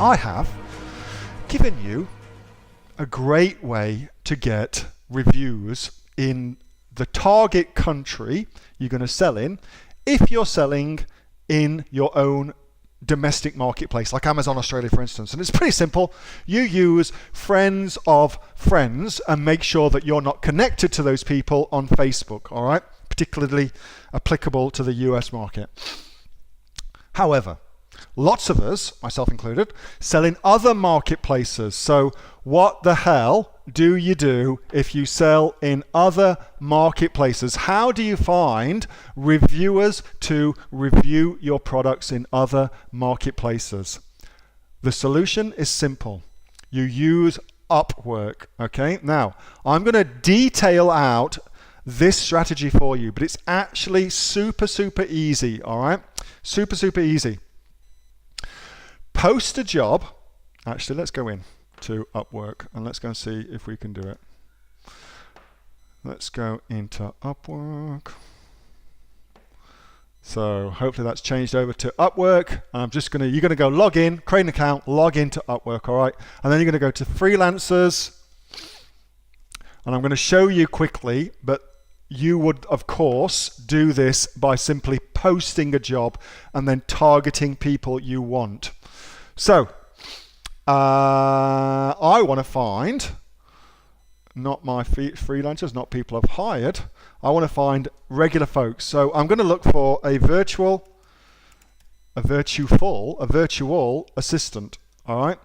I have given you a great way to get reviews in the target country you're going to sell in if you're selling in your own domestic marketplace, like Amazon Australia, for instance. And it's pretty simple. You use friends of friends and make sure that you're not connected to those people on Facebook, all right? Particularly applicable to the US market. However, lots of us, myself included, sell in other marketplaces. So what the hell do you do if you sell in other marketplaces? How do you find reviewers to review your products in other marketplaces? The solution is simple. You use Upwork, okay? Now, I'm going to detail out this strategy for you, but it's actually super easy, all right? Super easy. Post a job. Actually, let's go in to Upwork and let's go and see if we can do it. Let's go into Upwork. So hopefully that's changed over to Upwork. I'm just gonna, you're gonna go log in, create an account, log into Upwork, all right? And then you're gonna go to freelancers. And I'm gonna show you quickly, but you would, of course, do this by simply posting a job and then targeting people you want. So, I want to find, not my freelancers, not people I've hired. I want to find regular folks. So I'm going to look for a virtual assistant, all right?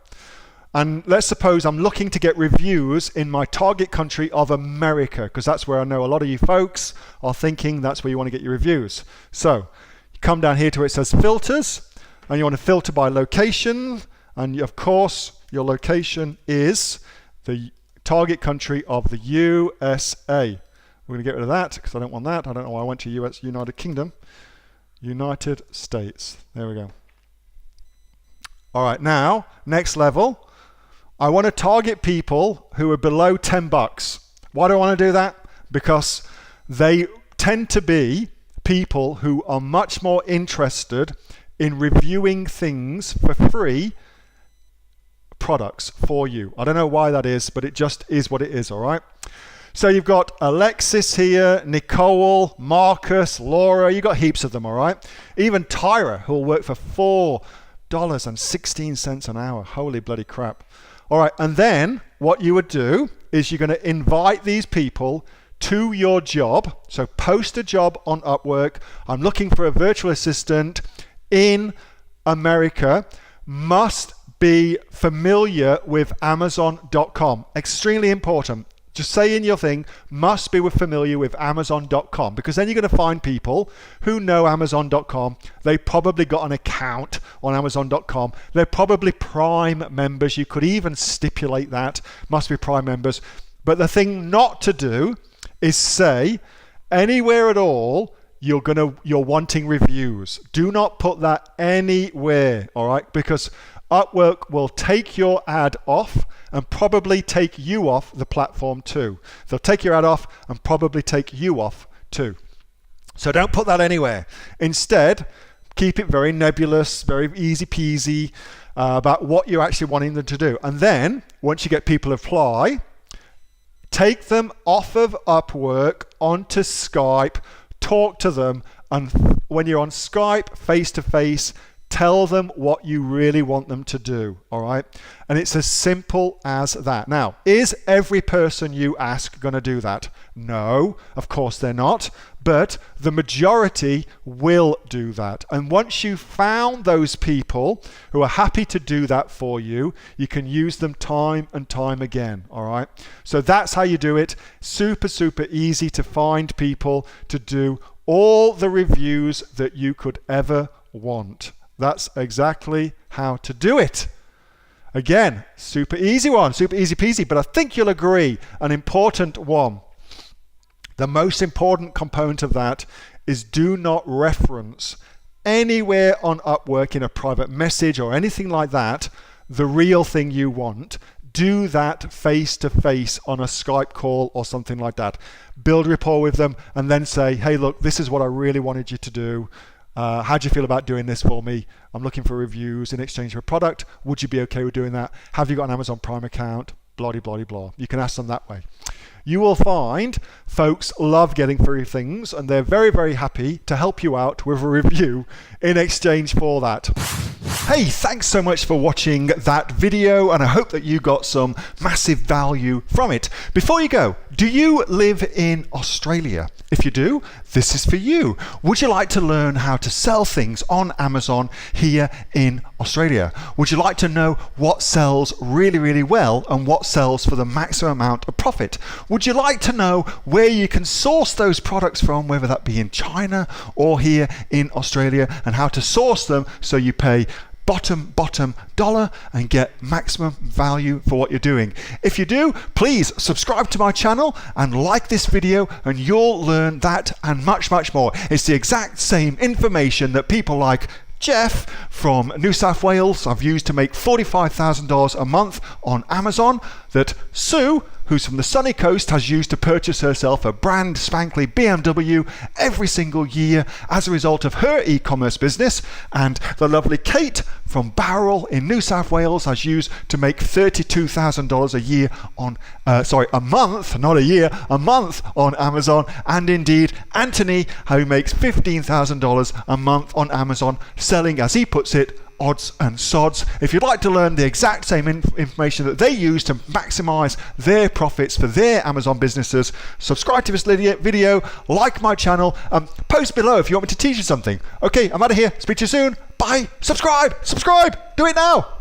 And let's suppose I'm looking to get reviews in my target country of America, because that's where I know a lot of you folks are thinking that's where you want to get your reviews. So you come down here to where it says filters, and you want to filter by location. And of course, your location is the target country of the USA. We're going to get rid of that because I don't want that. I don't know why I went to United Kingdom. United States. There we go. All right, now, next level. I want to target people who are below 10 bucks. Why do I want to do that? Because they tend to be people who are much more interested in reviewing things for free products for you. I don't know why that is, but it just is what it is, all right? So you've got Alexis here, Nicole, Marcus, Laura, you've got heaps of them, all right? Even Tyra, who will work for $4.16 an hour. Holy bloody crap. All right, and then what you would do is you're going to invite these people to your job. So post a job on Upwork. I'm looking for a virtual assistant in America. Must be familiar with Amazon.com. Extremely important. Just say in your thing, must be familiar with Amazon.com, because then you're going to find people who know Amazon.com. They probably got an account on Amazon.com. They're probably Prime members. You could even stipulate that. Must be Prime members. But the thing not to do is say anywhere at all you're wanting reviews. Do not put that anywhere, all right? Because Upwork will take your ad off and probably take you off the platform too. They'll take your ad off and probably take you off too. So don't put that anywhere. Instead, keep it very nebulous, very easy peasy about what you're actually wanting them to do. And then, once you get people apply, take them off of Upwork onto Skype, talk to them, and when you're on Skype, face-to-face, tell them what you really want them to do, all right? And it's as simple as that. Now, is every person you ask going to do that? No, of course they're not, but the majority will do that. And once you've found those people who are happy to do that for you, you can use them time and time again, all right? So that's how you do it. Super easy to find people to do all the reviews that you could ever want. That's exactly how to do it. Again, super easy one, super easy peasy, but I think you'll agree, an important one. The most important component of that is do not reference anywhere on Upwork in a private message or anything like that the real thing you want. Do that face-to-face on a Skype call or something like that. Build rapport with them and then say, hey, look, this is what I really wanted you to do. How do you feel about doing this for me? I'm looking for reviews in exchange for a product. Would you be okay with doing that? Have you got an Amazon Prime account? Blah, blah, blah, blah. You can ask them that way. You will find folks love getting free things, and they're very, very happy to help you out with a review in exchange for that. Hey, thanks so much for watching that video, and I hope that you got some massive value from it. Before you go, do you live in Australia? If you do, this is for you. Would you like to learn how to sell things on Amazon here in Australia? Would you like to know what sells really, really well and what sells for the maximum amount of profit? Would you like to know where you can source those products from, whether that be in China or here in Australia, and how to source them so you pay bottom dollar and get maximum value for what you're doing? If you do, please subscribe to my channel and like this video, and you'll learn that and much more. It's the exact same information that people like Jeff from New South Wales I've used to make $45,000 a month on Amazon, that Sue, who's from the sunny coast, has used to purchase herself a brand spankly BMW every single year as a result of her e-commerce business, and the lovely Kate from Bowral in New South Wales has used to make $32,000 a year on, a month, not a year, a month on Amazon, and indeed Anthony, who makes $15,000 a month on Amazon, selling, as he puts it, odds and sods. If you'd like to learn the exact same information that they use to maximize their profits for their Amazon businesses, subscribe to this video, like my channel, post below if you want me to teach you something. Okay, I'm out of here. Speak to you soon. Bye. Subscribe. Do it now.